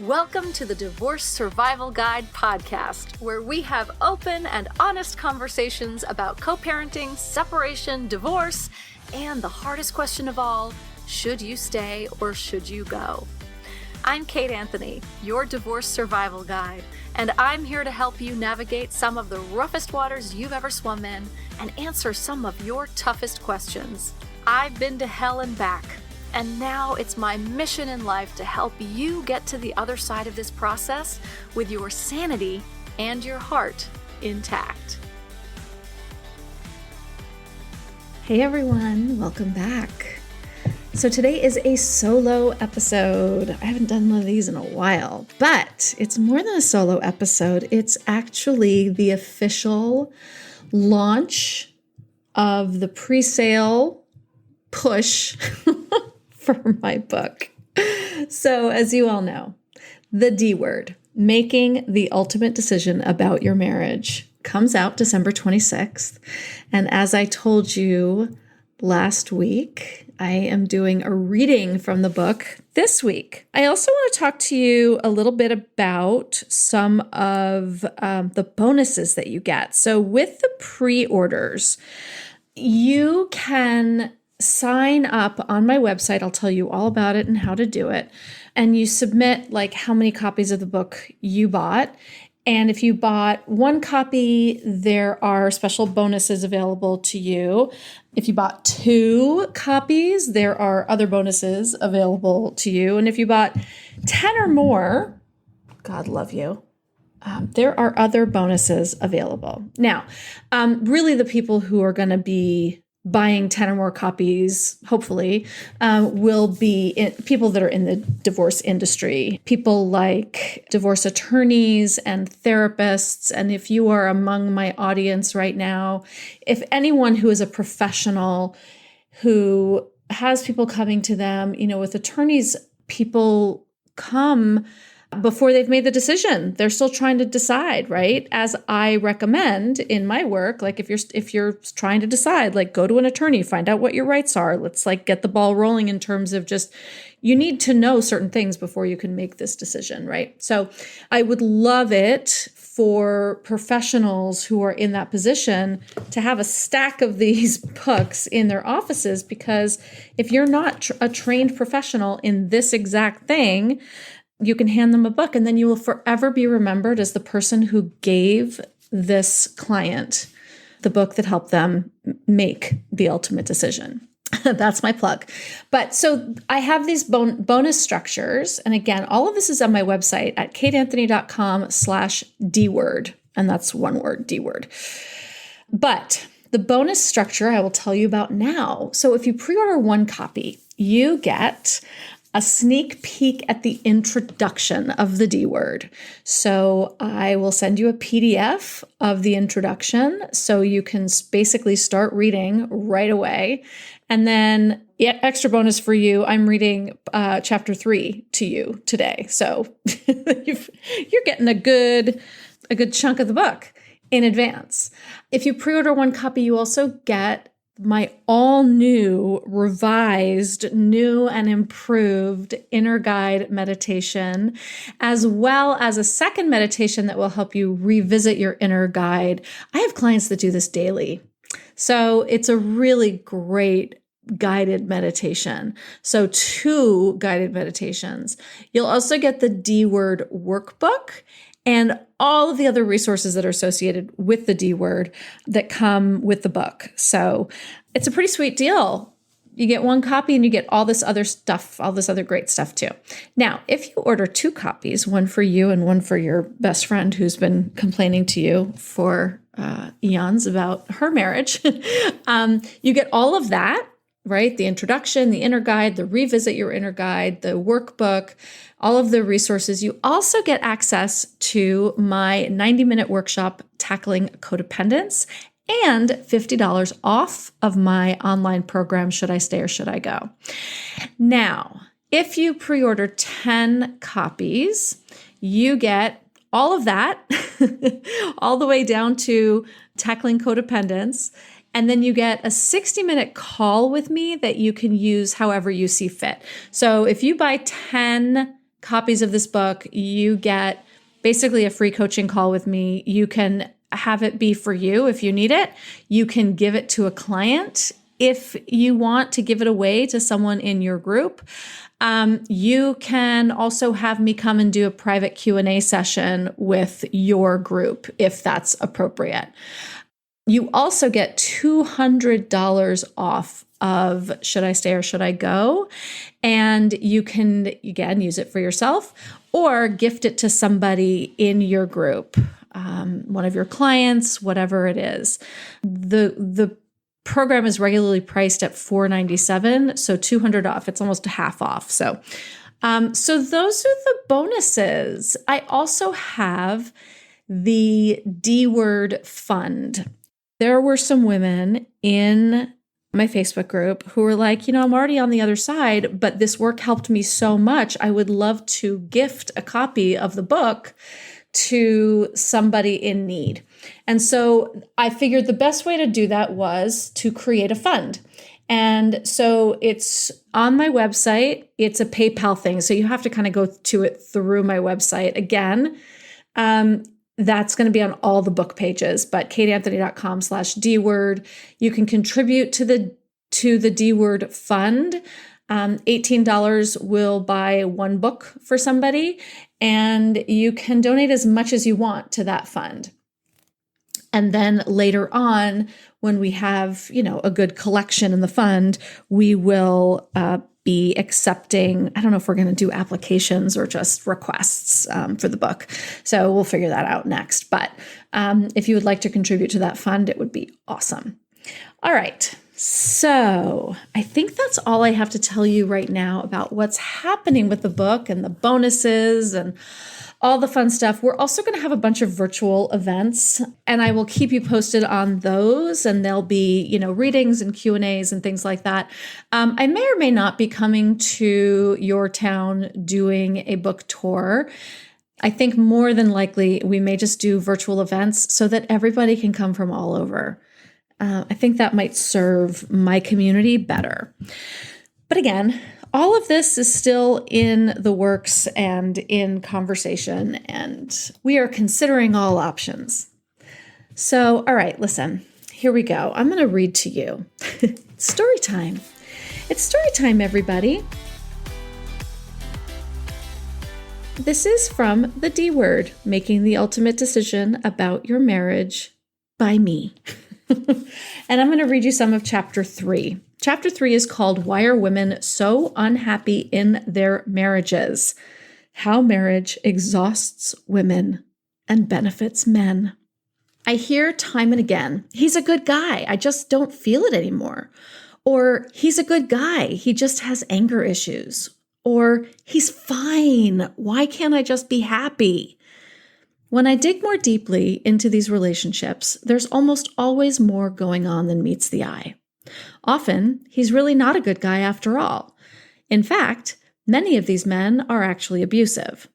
Welcome to the Divorce Survival Guide podcast, where we have open and honest conversations about co-parenting, separation, divorce, and the hardest question of all, should you stay or should you go? I'm Kate Anthony, your divorce survival guide, and I'm here to help you navigate some of the roughest waters you've ever swum in and answer some of your toughest questions. I've been to hell and back, and now it's my mission in life to help you get to the other side of this process with your sanity and your heart intact. Hey everyone, welcome back. So today is a solo episode. I haven't done one of these in a while, but it's more than a solo episode. It's actually the official launch of the pre-sale push for my book. So as you all know, the D word, making the ultimate decision about your marriage, comes out December 26th. And as I told you last week, I am doing a reading from the book this week. I also want to talk to you a little bit about some of the bonuses that you get. So with the pre-orders, you can sign up on my website. I'll tell you all about it and how to do it. And you submit like how many copies of the book you bought. And if you bought one copy, there are special bonuses available to you. If you bought 2 copies, there are other bonuses available to you. And if you bought 10 or more, God love you, there are other bonuses available. Now, really the people who are going to be buying 10 or more copies, hopefully, will be people that are in the divorce industry, people like divorce attorneys and therapists. And if you are among my audience right now, if anyone who is a professional who has people coming to them, with attorneys, people come before they've made the decision. They're still trying to decide, right? As I recommend in my work, like if you're trying to decide, like go to an attorney, find out what your rights are. Let's like get the ball rolling in terms of just, you need to know certain things before you can make this decision, right? So I would love it for professionals who are in that position to have a stack of these books in their offices, because if you're not a trained professional in this exact thing, you can hand them a book and then you will forever be remembered as the person who gave this client the book that helped them make the ultimate decision. That's my plug. But so I have these bonus structures. And again, all of this is on my website at kateanthony.com/dword. And that's one word, D-word. But the bonus structure I will tell you about now. So if you pre-order 1 copy, you get a sneak peek at the introduction of the D word. So I will send you a PDF of the introduction so you can basically start reading right away. And then extra bonus for you, I'm reading chapter 3 to you today. So you're getting a good chunk of the book in advance. If you pre-order 1 copy, you also get my all new, revised, new and improved inner guide meditation, as well as a second meditation that will help you revisit your inner guide. I have clients that do this daily. So it's a really great guided meditation. So 2 guided meditations. You'll also get the D word workbook and all of the other resources that are associated with the D word that come with the book. So it's a pretty sweet deal. You get 1 copy and you get all this other stuff, all this other great stuff too. Now, if you order 2 copies, one for you and one for your best friend who's been complaining to you for eons about her marriage, you get all of that, right? The introduction, the inner guide, the revisit your inner guide, the workbook, all of the resources. You also get access to my 90-minute workshop, Tackling Codependence, and $50 off of my online program, Should I Stay or Should I Go? Now, if you pre-order 10 copies, you get all of that, all the way down to Tackling Codependence. And then you get a 60-minute call with me that you can use however you see fit. So if you buy 10 copies of this book, you get basically a free coaching call with me. You can have it be for you if you need it. You can give it to a client if you want to give it away to someone in your group. You can also have me come and do a private Q&A session with your group if that's appropriate. You also get $200 off of Should I Stay or Should I Go? And you can, again, use it for yourself or gift it to somebody in your group, one of your clients, whatever it is. The program is regularly priced at $497, so $200 off. It's almost half off. So those are the bonuses. I also have the D-Word Fund. There were some women in my Facebook group who were like, I'm already on the other side, but this work helped me so much. I would love to gift a copy of the book to somebody in need. And so I figured the best way to do that was to create a fund. And so it's on my website. It's a PayPal thing. So you have to kind of go to it through my website. Again, that's going to be on all the book pages, but kateanthony.com/dword. You can contribute to the D-Word Fund. $18 will buy one book for somebody, and you can donate as much as you want to that fund. And then later on, when we have, a good collection in the fund, we will be accepting, I don't know if we're going to do applications or just requests for the book. So we'll figure that out next. But if you would like to contribute to that fund, it would be awesome. All right. So I think that's all I have to tell you right now about what's happening with the book and the bonuses and all the fun stuff. We're also going to have a bunch of virtual events, and I will keep you posted on those. And there'll be, readings and Q&As and things like that. I may or may not be coming to your town doing a book tour. I think more than likely we may just do virtual events so that everybody can come from all over. I think that might serve my community better. But again, all of this is still in the works and in conversation, and we are considering all options. So, all right, listen, here we go. I'm going to read to you. Story time. It's story time, everybody. This is from The D-Word, Making the Ultimate Decision About Your Marriage by me. And I'm going to read you some of chapter 3. Chapter 3 is called Why Are Women So Unhappy in Their Marriages? How Marriage Exhausts Women and Benefits Men. I hear time and again, he's a good guy, I just don't feel it anymore. Or he's a good guy, he just has anger issues. Or he's fine, why can't I just be happy? When I dig more deeply into these relationships, there's almost always more going on than meets the eye. Often, he's really not a good guy after all. In fact, many of these men are actually abusive.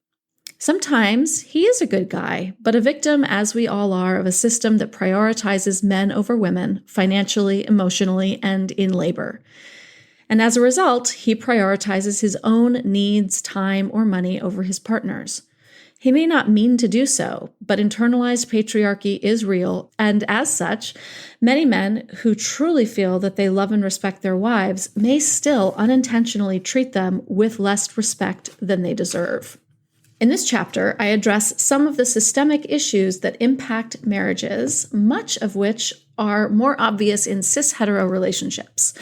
Sometimes he is a good guy, but a victim, as we all are, of a system that prioritizes men over women financially, emotionally, and in labor. And as a result, he prioritizes his own needs, time, or money over his partner's. He may not mean to do so, but internalized patriarchy is real, and as such, many men who truly feel that they love and respect their wives may still unintentionally treat them with less respect than they deserve. In this chapter, I address some of the systemic issues that impact marriages, much of which are more obvious in cis-hetero relationships.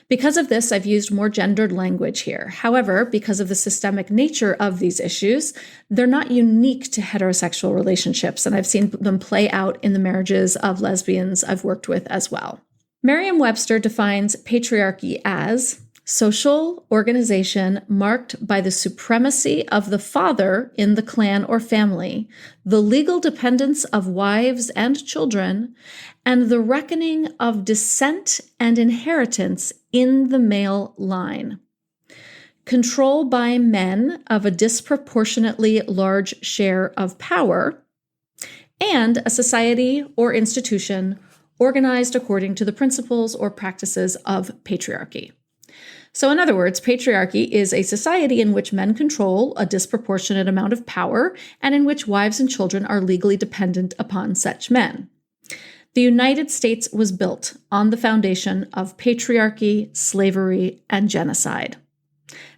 Because of this, I've used more gendered language here. However, because of the systemic nature of these issues, they're not unique to heterosexual relationships, and I've seen them play out in the marriages of lesbians I've worked with as well. Merriam-Webster defines patriarchy as social organization marked by the supremacy of the father in the clan or family, the legal dependence of wives and children, and the reckoning of descent and inheritance in the male line. Control by men of a disproportionately large share of power, and a society or institution organized according to the principles or practices of patriarchy. So in other words, patriarchy is a society in which men control a disproportionate amount of power and in which wives and children are legally dependent upon such men. The United States was built on the foundation of patriarchy, slavery, and genocide.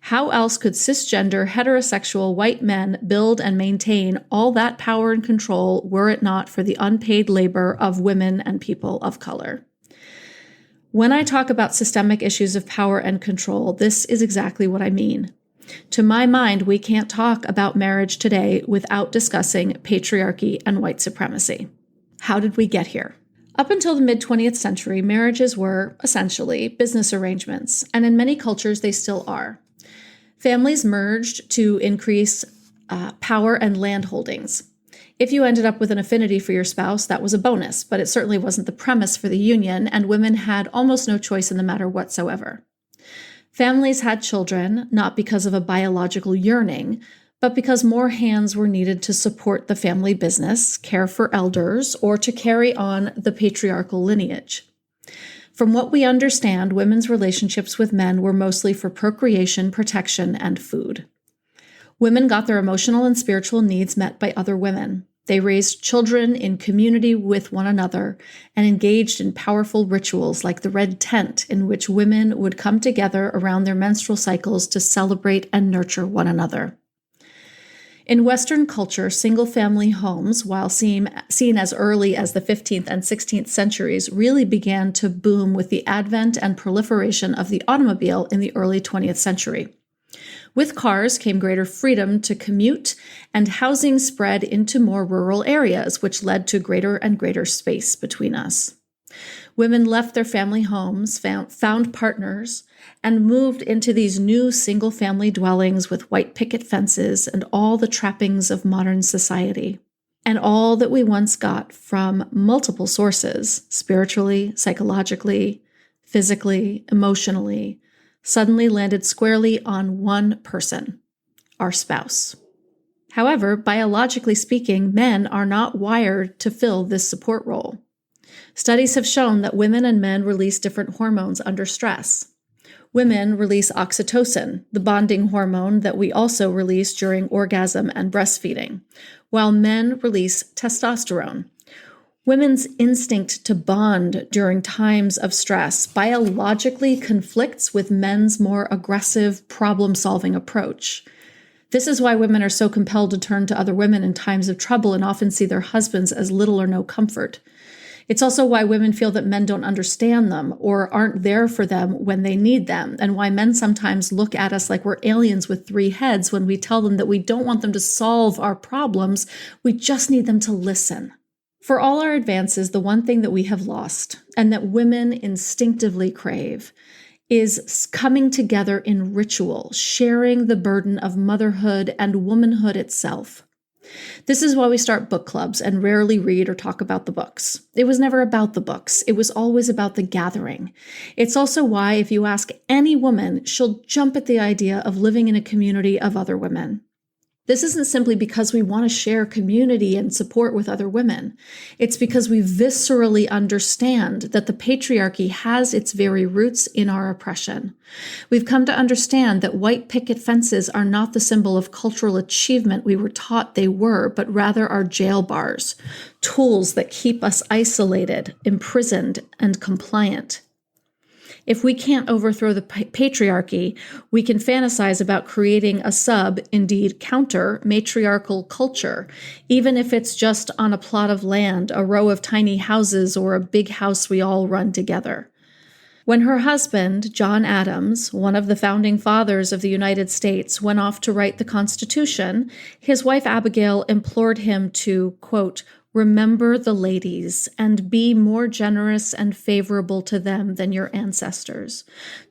How else could cisgender, heterosexual white men build and maintain all that power and control were it not for the unpaid labor of women and people of color? When I talk about systemic issues of power and control, this is exactly what I mean. To my mind, we can't talk about marriage today without discussing patriarchy and white supremacy. How did we get here? Up until the mid-20th century, marriages were essentially business arrangements, and in many cultures they still are. Families merged to increase power and land holdings. If you ended up with an affinity for your spouse, that was a bonus, but it certainly wasn't the premise for the union, and women had almost no choice in the matter whatsoever. Families had children not because of a biological yearning, but because more hands were needed to support the family business, care for elders, or to carry on the patriarchal lineage. From what we understand, women's relationships with men were mostly for procreation, protection, and food. Women got their emotional and spiritual needs met by other women. They raised children in community with one another and engaged in powerful rituals like the red tent, in which women would come together around their menstrual cycles to celebrate and nurture one another. In Western culture, single-family homes, while seen as early as the 15th and 16th centuries, really began to boom with the advent and proliferation of the automobile in the early 20th century. With cars came greater freedom to commute, and housing spread into more rural areas, which led to greater and greater space between us. Women left their family homes, found partners, and moved into these new single-family dwellings with white picket fences and all the trappings of modern society. And all that we once got from multiple sources, spiritually, psychologically, physically, emotionally, suddenly landed squarely on one person, our spouse. However, biologically speaking, men are not wired to fill this support role. Studies have shown that women and men release different hormones under stress. Women release oxytocin, the bonding hormone that we also release during orgasm and breastfeeding, while men release testosterone. Women's instinct to bond during times of stress biologically conflicts with men's more aggressive, problem-solving approach. This is why women are so compelled to turn to other women in times of trouble and often see their husbands as little or no comfort. It's also why women feel that men don't understand them or aren't there for them when they need them, and why men sometimes look at us like we're aliens with three heads when we tell them that we don't want them to solve our problems, we just need them to listen. For all our advances, the one thing that we have lost, and that women instinctively crave, is coming together in ritual, sharing the burden of motherhood and womanhood itself. This is why we start book clubs and rarely read or talk about the books. It was never about the books. It was always about the gathering. It's also why, if you ask any woman, she'll jump at the idea of living in a community of other women. This isn't simply because we want to share community and support with other women. It's because we viscerally understand that the patriarchy has its very roots in our oppression. We've come to understand that white picket fences are not the symbol of cultural achievement we were taught they were, but rather are jail bars, tools that keep us isolated, imprisoned, and compliant. If we can't overthrow the patriarchy, we can fantasize about creating a indeed counter, matriarchal culture, even if it's just on a plot of land, a row of tiny houses, or a big house we all run together. When her husband, John Adams, one of the founding fathers of the United States, went off to write the Constitution, his wife Abigail implored him to, quote, "Remember the ladies and be more generous and favorable to them than your ancestors.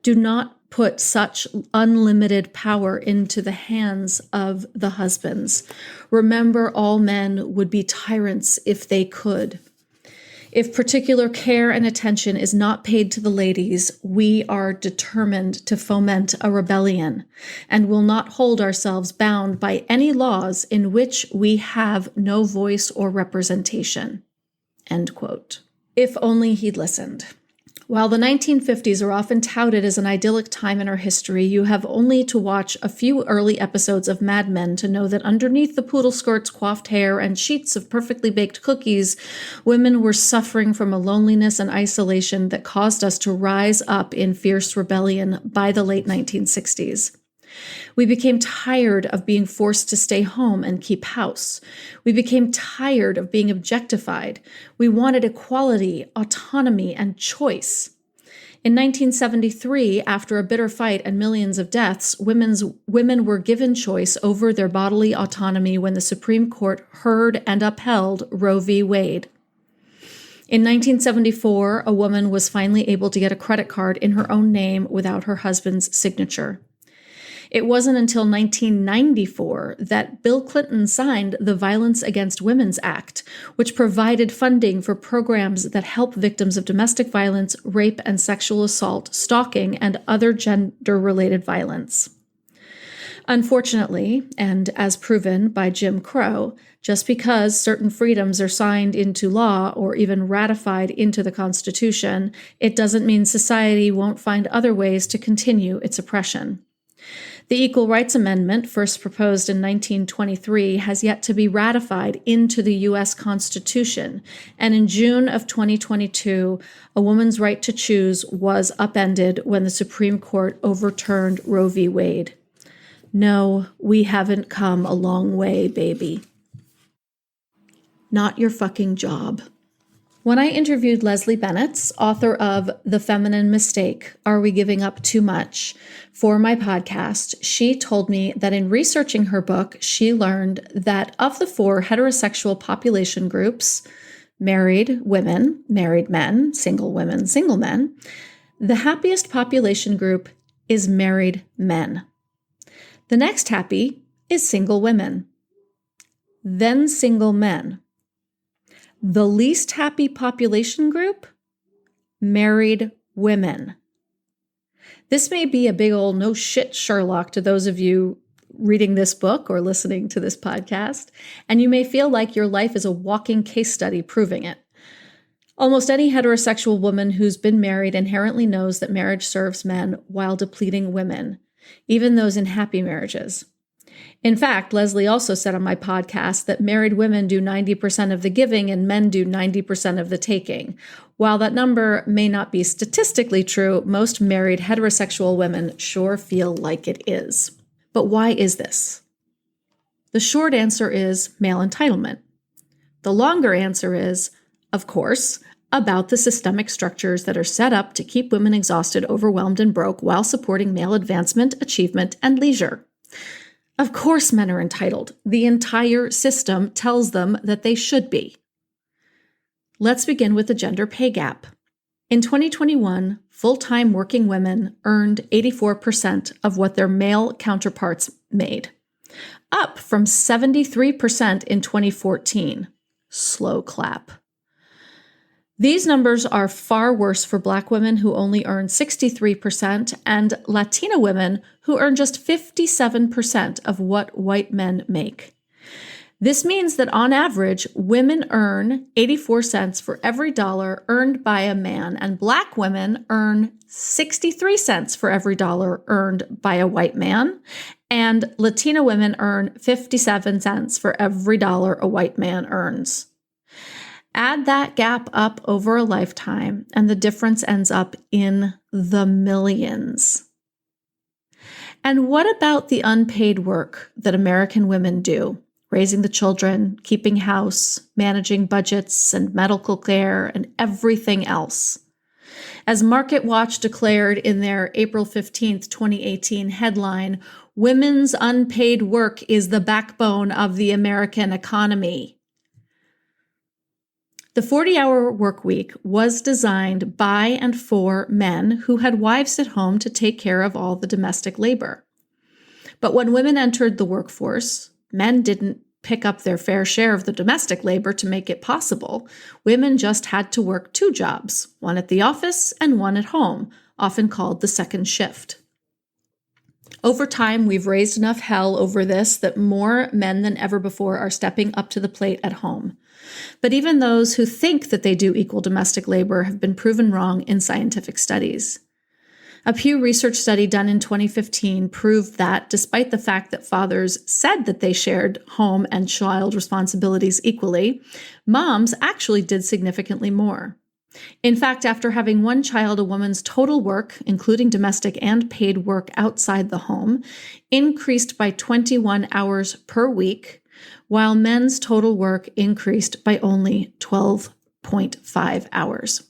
Do not put such unlimited power into the hands of the husbands. Remember, all men would be tyrants if they could. If particular care and attention is not paid to the ladies, we are determined to foment a rebellion and will not hold ourselves bound by any laws in which we have no voice or representation." End quote. If only he'd listened. While the 1950s are often touted as an idyllic time in our history, you have only to watch a few early episodes of Mad Men to know that underneath the poodle skirts, coiffed hair, and sheets of perfectly baked cookies, women were suffering from a loneliness and isolation that caused us to rise up in fierce rebellion by the late 1960s. We became tired of being forced to stay home and keep house. We became tired of being objectified. We wanted equality, autonomy, and choice. In 1973, after a bitter fight and millions of deaths, women were given choice over their bodily autonomy when the Supreme Court heard and upheld Roe v. Wade. In 1974, a woman was finally able to get a credit card in her own name without her husband's signature. It wasn't until 1994 that Bill Clinton signed the Violence Against Women's Act, which provided funding for programs that help victims of domestic violence, rape and sexual assault, stalking, and other gender-related violence. Unfortunately, and as proven by Jim Crow, just because certain freedoms are signed into law or even ratified into the Constitution, it doesn't mean society won't find other ways to continue its oppression. The Equal Rights Amendment, first proposed in 1923, has yet to be ratified into the U.S. Constitution, and in June of 2022, a woman's right to choose was upended when the Supreme Court overturned Roe v. Wade. No, we haven't come a long way, baby. Not your fucking job. When I interviewed Leslie Bennett, author of The Feminine Mistake, Are We Giving Up Too Much?, for my podcast, she told me that in researching her book, she learned that of the 4 heterosexual population groups, married women, married men, single women, single men, the happiest population group is married men. The next happy is single women, then single men. The least happy population group? Married women. This may be a big old no shit Sherlock to those of you reading this book or listening to this podcast, and you may feel like your life is a walking case study proving it. Almost any heterosexual woman who's been married inherently knows that marriage serves men while depleting women, even those in happy marriages. In fact, Leslie also said on my podcast that married women do 90% of the giving and men do 90% of the taking. While that number may not be statistically true, most married heterosexual women sure feel like it is. But why is this? The short answer is male entitlement. The longer answer is, of course, about the systemic structures that are set up to keep women exhausted, overwhelmed, and broke while supporting male advancement, achievement, and leisure. Of course men are entitled. The entire system tells them that they should be. Let's begin with the gender pay gap. In 2021, full-time working women earned 84% of what their male counterparts made, up from 73% in 2014. Slow clap. These numbers are far worse for Black women who only earn 63% and Latina women who earn just 57% of what white men make. This means that on average, women earn 84 cents for every dollar earned by a man, and Black women earn 63 cents for every dollar earned by a white man, and Latina women earn 57 cents for every dollar a white man earns. Add that gap up over a lifetime, and the difference ends up in the millions. And what about the unpaid work that American women do? Raising the children, keeping house, managing budgets and medical care, and everything else. As MarketWatch declared in their April 15th, 2018 headline, "Women's unpaid work is the backbone of the American economy." The 40-hour work week was designed by and for men who had wives at home to take care of all the domestic labor. But when women entered the workforce, men didn't pick up their fair share of the domestic labor to make it possible. Women just had to work 2 jobs, one at the office and one at home, often called the second shift. Over time, we've raised enough hell over this that more men than ever before are stepping up to the plate at home. But even those who think that they do equal domestic labor have been proven wrong in scientific studies. A Pew Research study done in 2015 proved that, despite the fact that fathers said that they shared home and child responsibilities equally, moms actually did significantly more. In fact, after having one child, a woman's total work, including domestic and paid work outside the home, increased by 21 hours per week, while men's total work increased by only 12.5 hours.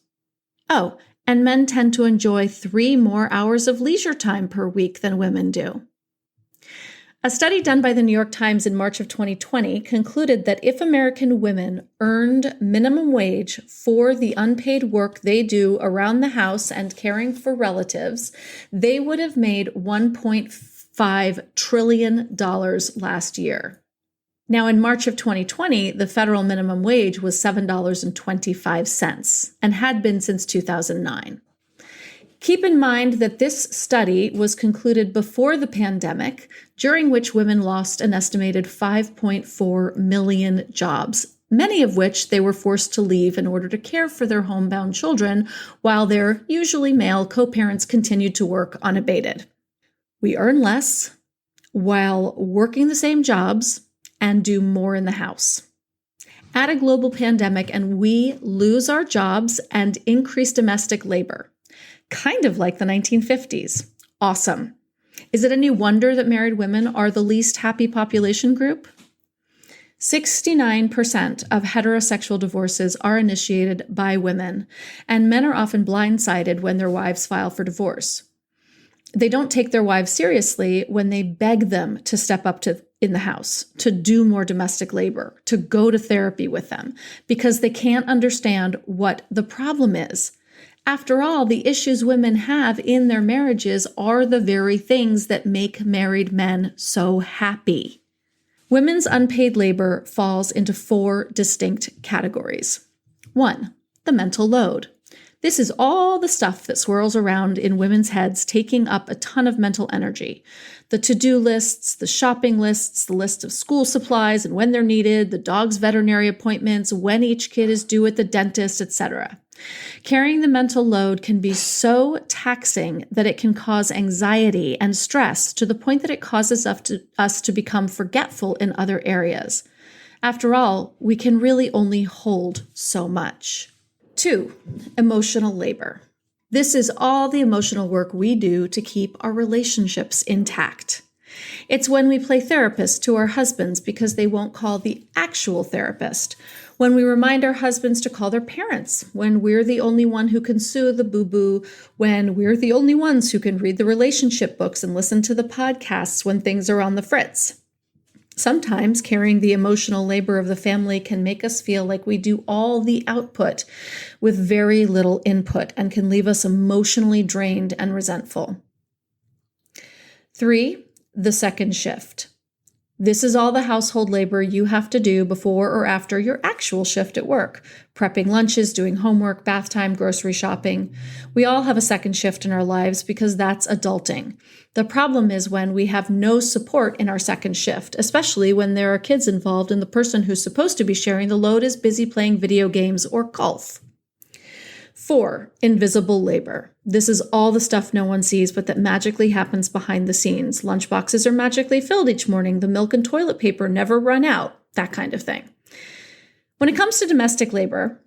Oh, and men tend to enjoy 3 more hours of leisure time per week than women do. A study done by the New York Times in March of 2020 concluded that if American women earned minimum wage for the unpaid work they do around the house and caring for relatives, they would have made $1.5 trillion last year. Now, in March of 2020, the federal minimum wage was $7.25 and had been since 2009. Keep in mind that this study was concluded before the pandemic, during which women lost an estimated 5.4 million jobs, many of which they were forced to leave in order to care for their homebound children, while their usually male co-parents continued to work unabated. We earn less while working the same jobs and do more in the house. Add a global pandemic and we lose our jobs and increase domestic labor. Kind of like the 1950s. Awesome. Is it any wonder that married women are the least happy population group? 69% of heterosexual divorces are initiated by women, and men are often blindsided when their wives file for divorce. They don't take their wives seriously when they beg them to step up in the house, to do more domestic labor, to go to therapy with them, because they can't understand what the problem is. After all, the issues women have in their marriages are the very things that make married men so happy. Women's unpaid labor falls into 4 distinct categories. 1, the mental load. This is all the stuff that swirls around in women's heads, taking up a ton of mental energy. The to-do lists, the shopping lists, the list of school supplies and when they're needed, the dog's veterinary appointments, when each kid is due at the dentist, etc. Carrying the mental load can be so taxing that it can cause anxiety and stress to the point that it causes us to become forgetful in other areas. After all, we can really only hold so much. 2, emotional labor. This is all the emotional work we do to keep our relationships intact. It's when we play therapist to our husbands because they won't call the actual therapist, when we remind our husbands to call their parents, when we're the only one who can soothe the boo-boo, when we're the only ones who can read the relationship books and listen to the podcasts when things are on the fritz. Sometimes carrying the emotional labor of the family can make us feel like we do all the output with very little input and can leave us emotionally drained and resentful. 3, the second shift. This is all the household labor you have to do before or after your actual shift at work. Prepping lunches, doing homework, bath time, grocery shopping. We all have a second shift in our lives because that's adulting. The problem is when we have no support in our second shift, especially when there are kids involved and the person who's supposed to be sharing the load is busy playing video games or golf. 4, invisible labor. This is all the stuff no one sees, but that magically happens behind the scenes. Lunchboxes are magically filled each morning. The milk and toilet paper never run out. That kind of thing. When it comes to domestic labor,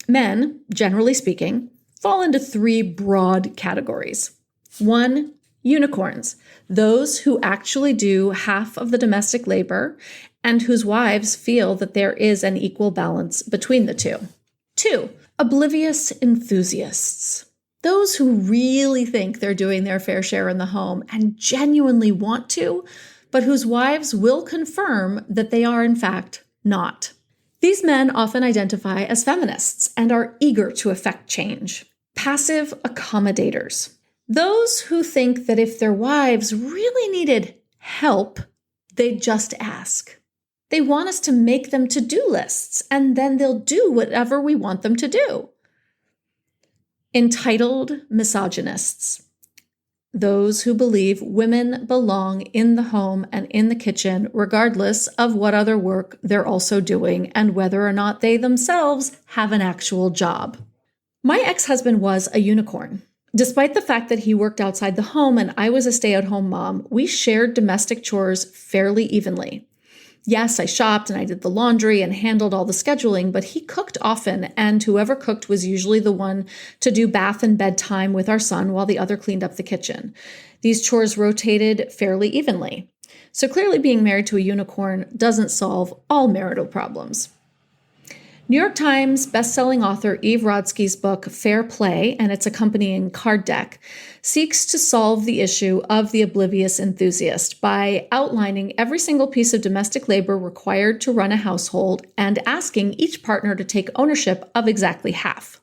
men, generally speaking, fall into 3 broad categories. 1, unicorns. Those who actually do half of the domestic labor and whose wives feel that there is an equal balance between the two. 2, oblivious enthusiasts. Those who really think they're doing their fair share in the home and genuinely want to, but whose wives will confirm that they are in fact not. These men often identify as feminists and are eager to effect change. Passive accommodators. Those who think that if their wives really needed help, they'd just ask. They want us to make them to-do lists, and then they'll do whatever we want them to do. Entitled misogynists. those who believe women belong in the home and in the kitchen, regardless of what other work they're also doing and whether or not they themselves have an actual job. My ex-husband was a unicorn. Despite the fact that he worked outside the home and I was a stay-at-home mom, we shared domestic chores fairly evenly. Yes, I shopped and I did the laundry and handled all the scheduling, but he cooked often, and whoever cooked was usually the one to do bath and bedtime with our son while the other cleaned up the kitchen. These chores rotated fairly evenly. So clearly being married to a unicorn doesn't solve all marital problems. New York Times bestselling author Eve Rodsky's book, Fair Play, and its accompanying card deck, seeks to solve the issue of the oblivious enthusiast by outlining every single piece of domestic labor required to run a household and asking each partner to take ownership of exactly half.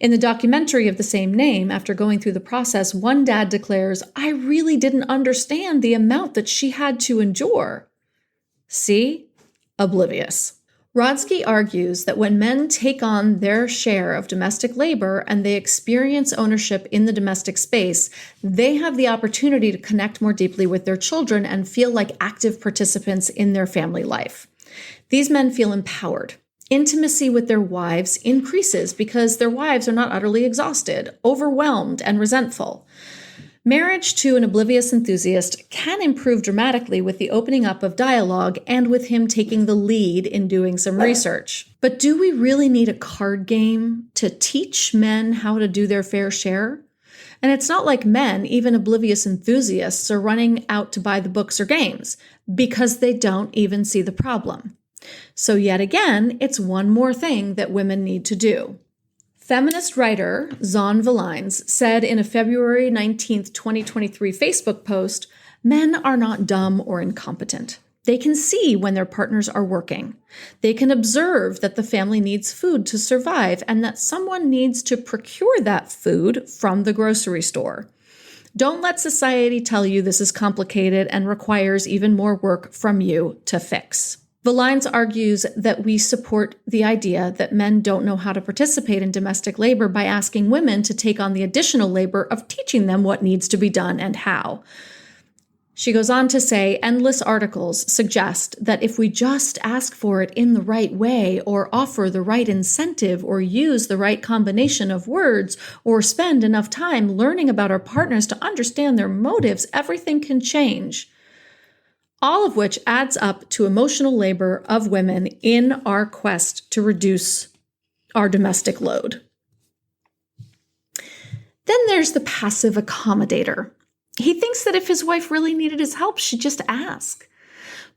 In the documentary of the same name, after going through the process, one dad declares, "I really didn't understand the amount that she had to endure." See? Oblivious. Rodsky argues that when men take on their share of domestic labor and they experience ownership in the domestic space, they have the opportunity to connect more deeply with their children and feel like active participants in their family life. These men feel empowered. Intimacy with their wives increases because their wives are not utterly exhausted, overwhelmed, and resentful. Marriage to an oblivious enthusiast can improve dramatically with the opening up of dialogue and with him taking the lead in doing some research. But do we really need a card game to teach men how to do their fair share? And it's not like men, even oblivious enthusiasts, are running out to buy the books or games because they don't even see the problem. So yet again, it's one more thing that women need to do. Feminist writer Zon Valines said in a February 19th, 2023 Facebook post, "Men are not dumb or incompetent. They can see when their partners are working. They can observe that the family needs food to survive and that someone needs to procure that food from the grocery store. Don't let society tell you this is complicated and requires even more work from you to fix." Valines argues that we support the idea that men don't know how to participate in domestic labor by asking women to take on the additional labor of teaching them what needs to be done and how. She goes on to say, endless articles suggest that if we just ask for it in the right way, or offer the right incentive, or use the right combination of words, or spend enough time learning about our partners to understand their motives, everything can change. All of which adds up to emotional labor of women in our quest to reduce our domestic load. Then there's the passive accommodator. He thinks that if his wife really needed his help, she'd just ask.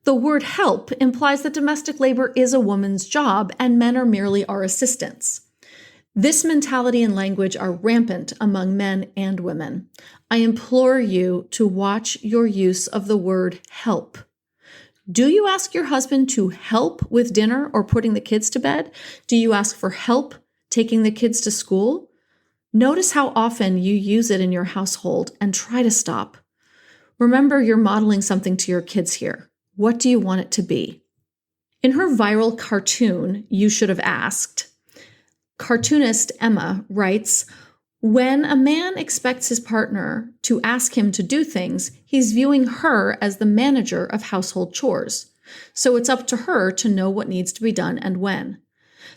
The word help implies that domestic labor is a woman's job and men are merely our assistants. This mentality and language are rampant among men and women. I implore you to watch your use of the word help. Do you ask your husband to help with dinner or putting the kids to bed? Do you ask for help taking the kids to school? Notice how often you use it in your household and try to stop. Remember, you're modeling something to your kids here. What do you want it to be? In her viral cartoon, You Should Have Asked, cartoonist Emma writes, when a man expects his partner to ask him to do things, he's viewing her as the manager of household chores. So it's up to her to know what needs to be done and when.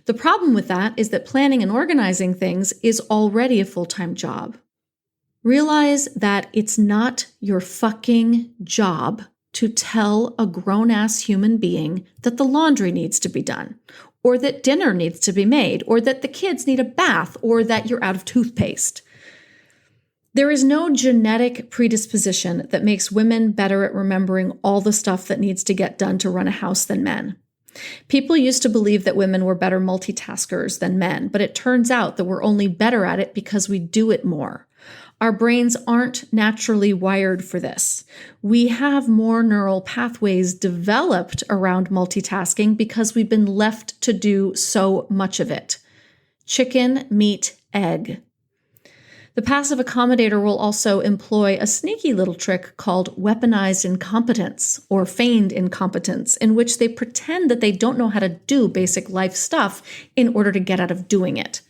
The problem with that is that planning and organizing things is already a full-time job. Realize that it's not your fucking job to tell a grown-ass human being that the laundry needs to be done, or that dinner needs to be made, or that the kids need a bath, or that you're out of toothpaste. There is no genetic predisposition that makes women better at remembering all the stuff that needs to get done to run a house than men. People used to believe that women were better multitaskers than men, but it turns out that we're only better at it because we do it more. Our brains aren't naturally wired for this. We have more neural pathways developed around multitasking because we've been left to do so much of it. Chicken, meat, egg. The passive accommodator will also employ a sneaky little trick called weaponized incompetence or feigned incompetence, in which they pretend that they don't know how to do basic life stuff in order to get out of doing it.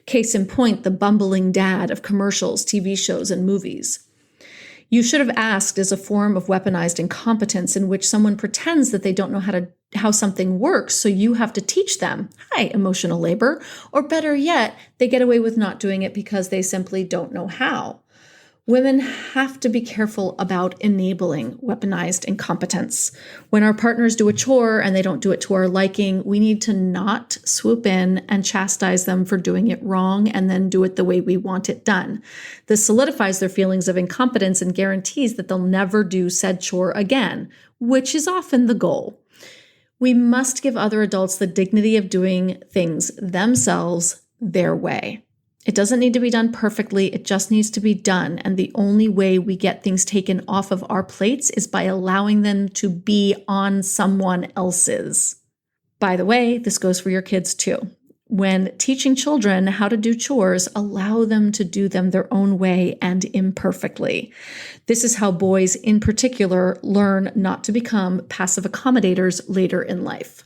Case in point, the bumbling dad of commercials, TV shows, and movies. You should have asked is a form of weaponized incompetence in which someone pretends that they don't know how something works, so you have to teach them. Hi, emotional labor. Or better yet, they get away with not doing it because they simply don't know how. Women have to be careful about enabling weaponized incompetence. When our partners do a chore and they don't do it to our liking, we need to not swoop in and chastise them for doing it wrong and then do it the way we want it done. This solidifies their feelings of incompetence and guarantees that they'll never do said chore again, which is often the goal. We must give other adults the dignity of doing things themselves their way. It doesn't need to be done perfectly, it just needs to be done. And the only way we get things taken off of our plates is by allowing them to be on someone else's. By the way, this goes for your kids too. When teaching children how to do chores, allow them to do them their own way and imperfectly. This is how boys in particular learn not to become passive accommodators later in life.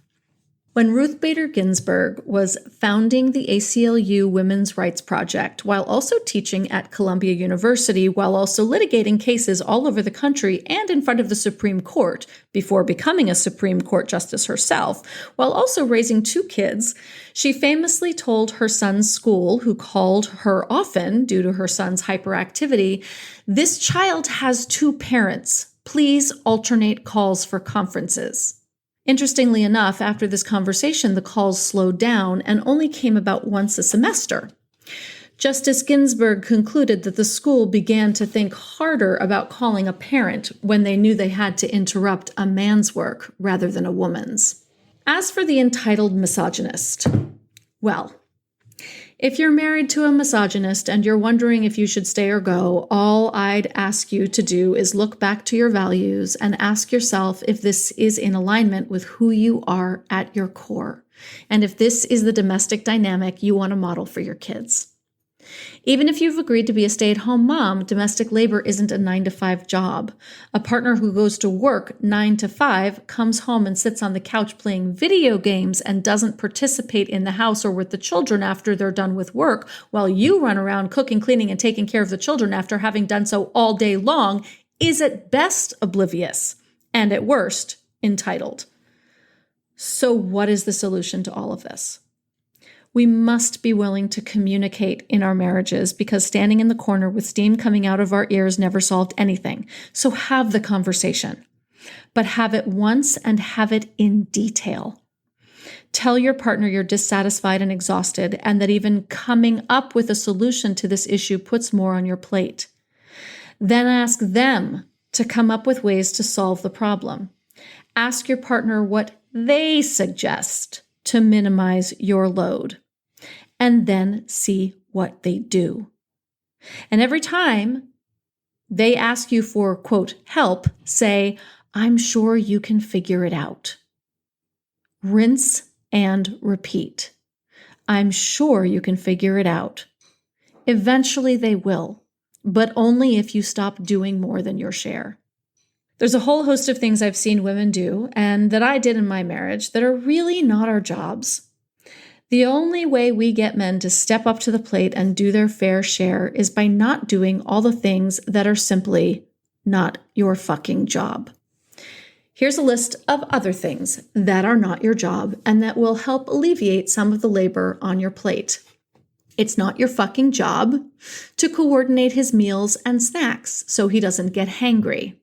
When Ruth Bader Ginsburg was founding the ACLU Women's Rights Project, while also teaching at Columbia University, while also litigating cases all over the country and in front of the Supreme Court before becoming a Supreme Court justice herself, while also raising 2 kids, she famously told her son's school, who called her often due to her son's hyperactivity, "This child has 2 parents. Please alternate calls for conferences." Interestingly enough, after this conversation, the calls slowed down and only came about once a semester. Justice Ginsburg concluded that the school began to think harder about calling a parent when they knew they had to interrupt a man's work rather than a woman's. As for the entitled misogynist, well, if you're married to a misogynist and you're wondering if you should stay or go, all I'd ask you to do is look back to your values and ask yourself if this is in alignment with who you are at your core, and if this is the domestic dynamic you want to model for your kids. Even if you've agreed to be a stay-at-home mom, domestic labor isn't a 9-to-5 job. A partner who goes to work 9 to 5, comes home and sits on the couch playing video games and doesn't participate in the house or with the children after they're done with work, while you run around cooking, cleaning, and taking care of the children after having done so all day long, is at best oblivious and at worst entitled. So what is the solution to all of this? We must be willing to communicate in our marriages because standing in the corner with steam coming out of our ears never solved anything. So have the conversation, but have it once and have it in detail. Tell your partner you're dissatisfied and exhausted and that even coming up with a solution to this issue puts more on your plate. Then ask them to come up with ways to solve the problem. Ask your partner what they suggest to minimize your load, and then see what they do. And every time they ask you for, quote, help, say, I'm sure you can figure it out. Rinse and repeat. I'm sure you can figure it out. Eventually they will, but only if you stop doing more than your share. There's a whole host of things I've seen women do and that I did in my marriage that are really not our jobs. The only way we get men to step up to the plate and do their fair share is by not doing all the things that are simply not your fucking job. Here's a list of other things that are not your job and that will help alleviate some of the labor on your plate. It's not your fucking job to coordinate his meals and snacks so he doesn't get hangry,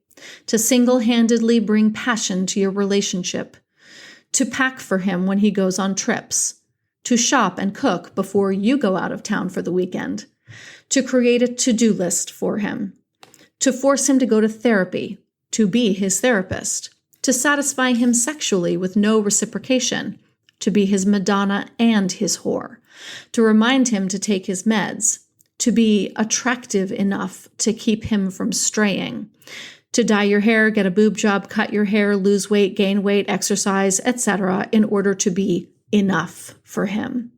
to single-handedly bring passion to your relationship, to pack for him when he goes on trips, to shop and cook before you go out of town for the weekend, to create a to-do list for him, to force him to go to therapy, to be his therapist, to satisfy him sexually with no reciprocation, to be his Madonna and his whore, to remind him to take his meds, to be attractive enough to keep him from straying, to dye your hair, get a boob job, cut your hair, lose weight, gain weight, exercise, etc., in order to be enough for him.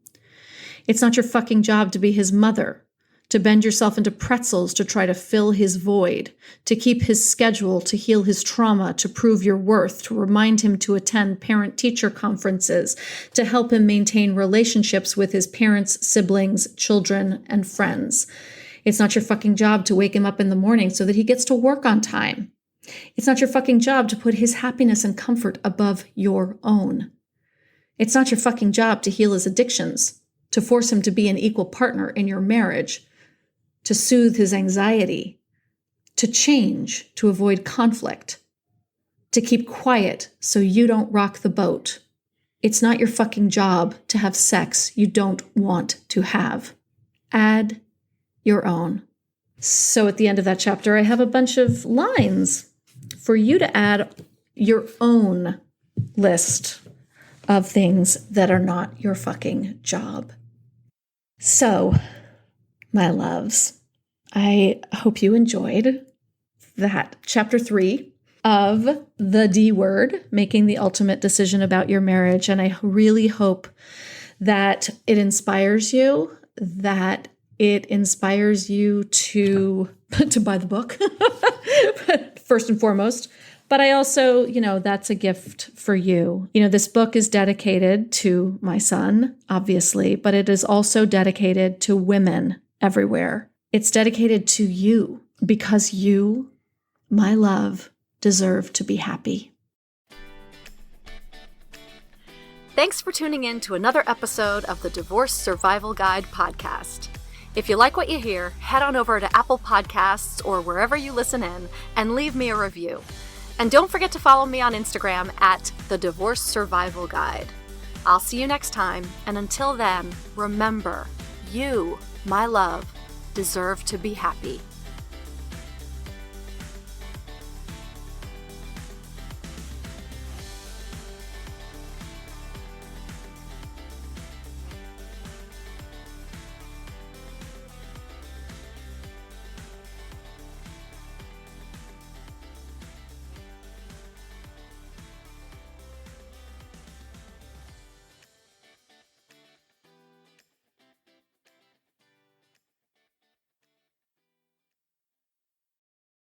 It's not your fucking job to be his mother, to bend yourself into pretzels to try to fill his void, to keep his schedule, to heal his trauma, to prove your worth, to remind him to attend parent-teacher conferences, to help him maintain relationships with his parents, siblings, children, and friends. It's not your fucking job to wake him up in the morning so that he gets to work on time. It's not your fucking job to put his happiness and comfort above your own. It's not your fucking job to heal his addictions, to force him to be an equal partner in your marriage, to soothe his anxiety, to change, to avoid conflict, to keep quiet so you don't rock the boat. It's not your fucking job to have sex you don't want to have. Add your own. So at the end of that chapter, I have a bunch of lines for you to add your own list of things that are not your fucking job. So, my loves, I hope you enjoyed that chapter 3 of the D word, making the ultimate decision about your marriage. And I really hope that it inspires you, to buy the book, first and foremost. But I also, that's a gift for you. This book is dedicated to my son, obviously, but it is also dedicated to women everywhere. It's dedicated to you because you, my love, deserve to be happy. Thanks for tuning in to another episode of the Divorce Survival Guide podcast. If you like what you hear, head on over to Apple Podcasts or wherever you listen in and leave me a review. And don't forget to follow me on Instagram at the Divorce Survival Guide. I'll see you next time, and until then, remember, you, my love, deserve to be happy.